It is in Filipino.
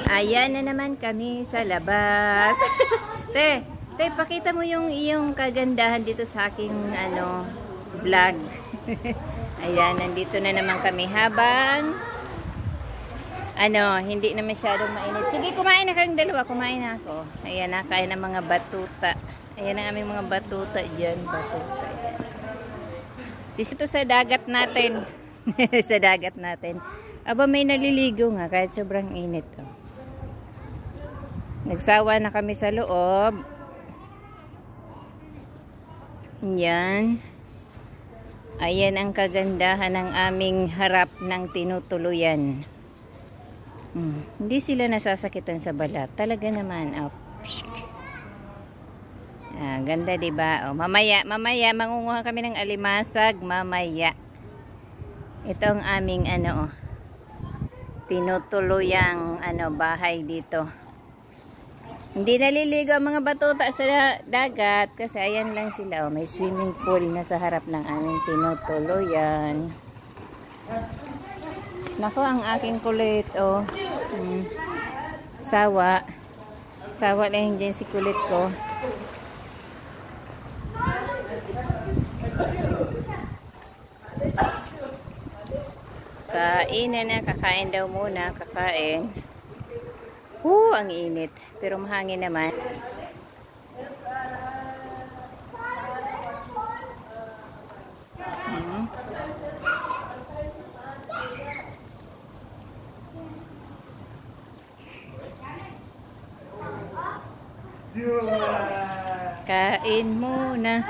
Ayan na naman kami sa labas. Te, pakita mo yung iyong kagandahan dito sa aking vlog. Ayan, nandito na naman kami habang hindi na masyadong mainit. Sige, kumain na kayong dalawa. Kumain na ako. Ayan na, kain ng mga batuta. Ayan ang aming mga batuta dyan. Batuta. Dito sa dagat natin. Sa dagat natin. Aba, may naliligo nga kahit sobrang init. Oh. Nagsawa na kami sa loob. Yan. Ayan ang kagandahan ng aming harap ng tinutuluyan. Hindi sila nasasakitan sa balat. Talaga naman. Oh. Ganda, diba? Oh, mamaya, mangunguha kami ng alimasag. Mamaya. Ito ang aming tinutuluyang bahay dito. Hindi naliligo ang mga batuta sa dagat kasi ayan lang sila. Oh, may swimming pool na sa harap ng aming tinutuluyan. Nako, ang aking kulit. Oh. Sawa. Sawa lang dyan si kulit ko. Kain na. Kakain daw muna. Kakain. Ang init. Pero mahangin naman. Kain muna.